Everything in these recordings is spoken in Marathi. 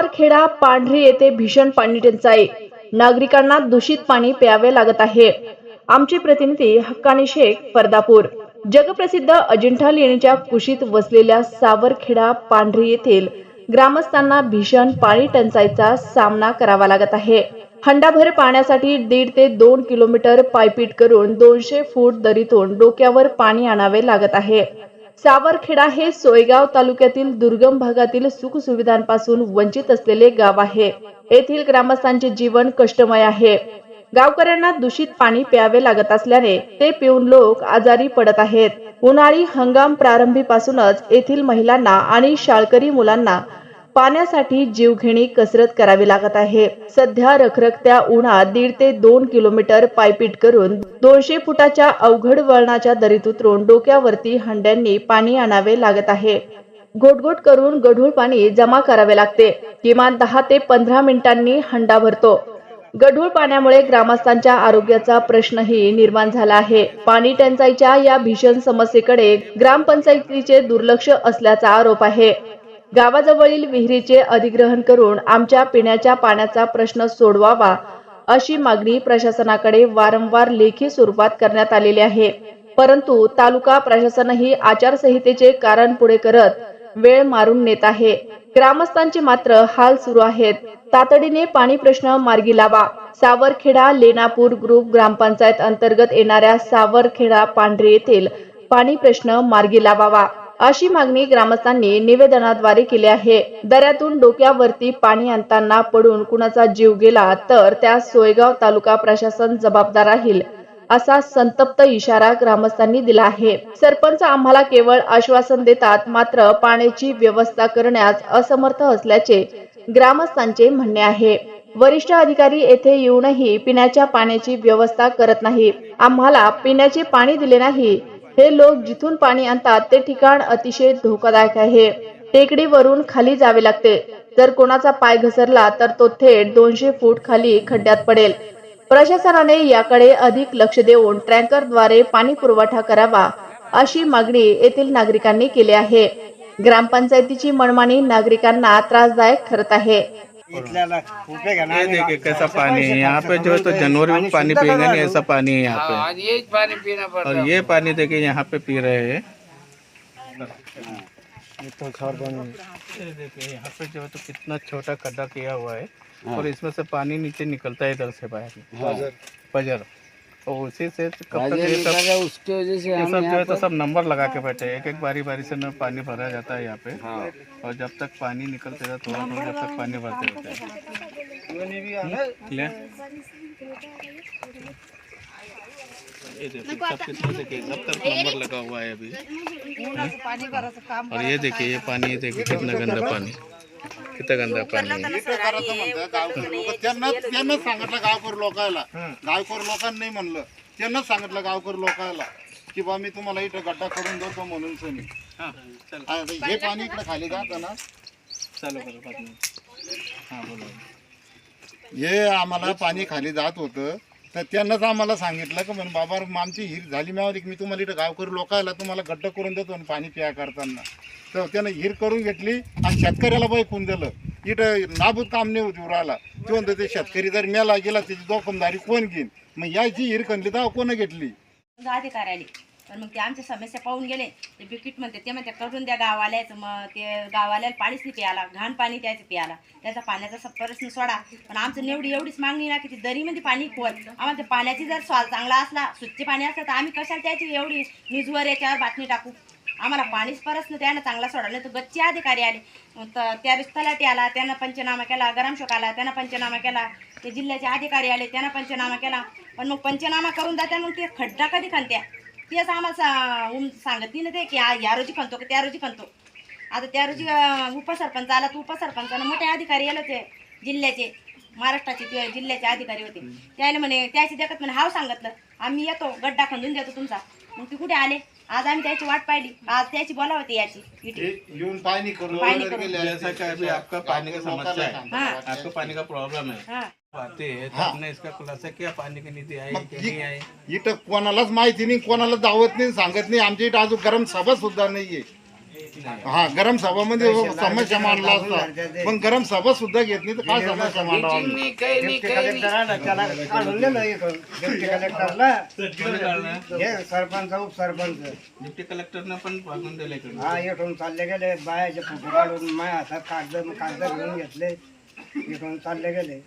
सावरखेडा पांढरी येथे भीषण पाणी टंचाई, नागरिकांना दूषित पाणी प्यावे लागत आहे। आमचे प्रतिनिधी हक्कानी शेख, फरदापूर। जगप्रसिद्ध अजिंठा लेणीच्या कुशीत वसलेल्या सावरखेडा पांढरी येथील ग्रामस्थांना भीषण पाणी टंचाईचा सामना करावा लागत आहे। हंडाभर पाण्यासाठी 1.5 ते 2 किलोमीटर पायपीट करून 200 फूट दरीतून डोक्यावर पाणी आणावे लागत आहे। सावरखेडा हे सोयगाव तालुक्यातील दुर्गम भागातील सुखसुविधांपासून वंचित असलेले गाव आहे। येथील ग्रामस्थांचे जीवन कष्टमय आहे। गावकऱ्यांना दूषित पाणी प्यावे लागत असल्याने ते पिऊन लोक आजारी पडत आहेत। उन्हाळी हंगाम प्रारंभीपासूनच येथील महिलांना आणि शाळकरी मुलांना पाण्यासाठी जीवघेणी कसरत करावी लागत आहे। सध्या रखरखत्या उन्हात 1.5 ते 2 किलोमीटर पायपीट करून 200 फुटाच्या अवघड वळणाच्या दरीत उतरून डोक्यावरती हंड्यांनी पाणी आणावे लागत आहे। घोटघोट करून गढूळ पाणी जमा करावे लागते। किमान 10 ते 15 मिनिटांनी हंडा भरतो। गढूळ पाण्यामुळे ग्रामस्थांच्या आरोग्याचा प्रश्नही निर्माण झाला आहे। पाणी टंचाईच्या या भीषण समस्येकडे ग्रामपंचायतीचे दुर्लक्ष असल्याचा आरोप आहे। गावाजवळील विहिरीचे अधिग्रहण करून आमच्या पिण्याच्या पाण्याचा प्रश्न सोडवावा अशी मागणी प्रशासनाकडे वारंवार लेखी स्वरूपात करण्यात आलेली आहे। परंतु तालुका प्रशासनही आचारसंहितेचे कारण पुढे करत वेळ मारून नेत आहे। ग्रामस्थांचे मात्र हाल सुरू आहेत। तातडीने पाणी प्रश्न मार्गी लावा। सावरखेडा लेनापूर ग्रुप ग्रामपंचायत अंतर्गत येणाऱ्या सावरखेडा पांढरी येथील पाणी प्रश्न मार्गी लावावा अशी मागणी ग्रामस्थांनी निवेदनाद्वारे केली आहे। दऱ्यातून डोक्यावरती पाणी आणताना पडून कुणाचा जीव गेला तर त्यास सोयगाव तालुका प्रशासन जबाबदार राहील असा संतप्त इशारा ग्रामस्थांनी दिला आहे। सरपंच आम्हाला केवळ आश्वासन देतात, मात्र पाण्याची व्यवस्था करण्यास असमर्थ असल्याचे ग्रामस्थांचे म्हणणे आहे। वरिष्ठ अधिकारी येथे येऊनही पिण्याच्या पाण्याची व्यवस्था करत नाही। आम्हाला पिण्याचे पाणी दिले नाही। हे लोक जिथून पाणी आणतात ते ठिकाण अतिशय धोकादायक आहे। टेकडीवरून खाली जावे लागते। जर कोणाचा पाय घसरला तर तो थेट 200 फूट खाली खड्ड्यात पडेल। प्रशासनाने याकडे अधिक लक्ष देऊन टँकरद्वारे पाणी पुरवठा करावा अशी मागणी येथील नागरिकांनी केली आहे। ग्रामपंचायतीची मनमानी नागरिकांना त्रासदायक ठरत आहे। ये देखिए कैसा पानी है यहाँ पे, जो है तो जानवर भी पानी पिएंगे नहीं, ऐसा पानी है यहाँ पे। ये पानी पीना पड़ता और ये पानी देखिए यहाँ पे पी रहे हैं। ये देखिए यहाँ पे जो है तो कितना छोटा खड्डा किया हुआ है और इसमें से पानी नीचे निकलता है इधर से बाहर पजर, और उसी से कब तक ये सब उसकी वजह से ये सब जो है तो सब नंबर लगा के बैठे हैं। एक बारी बारी से न पानी भरा जाता है यहाँ पे, और जब तक पानी निकलते रहता थोड़ा थोड़ा जब तक पानी भरते रहते हैं। ये देखिए सब कितना, देखिए सब तरफ नंबर लगा हुआ है अभी। और ये देखिए ये पानी, देखिए कितना गंदा पानी, कितना गंदा पानी है। त्यांना सांगितलं गावकर लोकांना, गावकर लोकांना नाही म्हणलं, त्यांनाच सांगितलं गावकर लोकांना की बा मी तुम्हाला इथं गड्डा करून देतो म्हणून तुम्ही हे पाणी इकडे खाली जातं ना, चालू करो। हां बोला। हे आम्हाला पाणी खाली जात होतं, तर त्यांनाच आम्हाला सांगितलं की म्हणून बाबा आमची हिर झाली मिळाली की मी तुम्हाला इथं गावकर लोकांना तुम्हाला गड्डा करून देतो आणि पाणी प्या करताना, तर त्यानं हिर करून घेतली आणि शेतकऱ्याला बैकून दिलं। इथं नाबूद काम नाही होत राहिला, ते म्हणतो ते शेतकरी जर मेला गेला त्याची जोखमदारी कोण घेईन, मग याची हिर खणली तर कोण घेतली? अधिकारी आले पण मग ते आमच्या समस्या पाहून गेले। ते बिकीट म्हणते, ते म्हणते करून द्या गावाल्याचं, मग ते गावाल्याला पाणीच नाही प्यायला, घाण पाणी त्याचं प्यायला, त्याचा पाण्याचा प्रश्न सोडा। पण आमचं एवढीच मागणी ना की ती दरीमध्ये पाणी खोल, आम्हाला ते पाण्याची जर स्वाल चांगला असला, स्वच्छ पाणी असलं तर आम्ही कशाला त्याची एवढी न्यूजवर याच्यावर बातमी टाकू? आम्हाला पाणीच प्रश्न त्यानं चांगला सोडा। नाही तर गच्ची अधिकारी आले, त्या तलाठी आला, त्यानं पंचनामा केला, ग्रामसेवक आला, त्यानं पंचनामा केला, ते जिल्ह्याचे अधिकारी आले, त्यानं पंचनामा केला। पण मग पंचनामा करून जात्या, मग ते खड्डा कधी खणत्या तेच आम्हाला सांगत नाही ना ते की या रोजी खणतो की त्या रोजी खणतो। आता त्या रोजी उपसरपंच आला, तर उपसरपंचानं मोठे अधिकारी आले होते जिल्ह्याचे, महाराष्ट्राचे ते जिल्ह्याचे अधिकारी होते, त्याने म्हणे त्याची देखत म्हणे हाव सांगितलं आम्ही येतो गड्डा खंदून देतो तुमचा। मग ते कुठे आले? आज आम्ही त्याची वाट पाहिली, आज त्याची बोलावते याची येऊन पाणी करून जैसा कि अभी आपका पानी का समस्या है, आपको पानी का प्रॉब्लम है, आते हैं तो आपने इसका खुलासा किया पानी की नीति आई कि नहीं आई? इथं कोणालाच माहिती नाही, कोणाला दावत नाही, सांगत नाही। आमच्या इथं अजून गरम सभा सुद्धा नाहीये। हा गरम सभामध्ये समस्या मांडला असता पण गरम सभा सुद्धा घेत नाही तर काय समस्या मांडावा नाही, काही नाही, काही नाही. त्याला काढून दिलं इथून डिप्टी कलेक्टरला सरपंच उपसरपंच डिप्टी कलेक्टरनं पण भागून दिलं इकडे. हा इथून चालले गेले बायाचे फोटो काढून माझ्या हातात कागद घेऊन घेतले इथून चालले गेले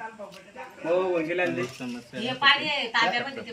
समस्या हे पाणी तांब्यामध्ये ते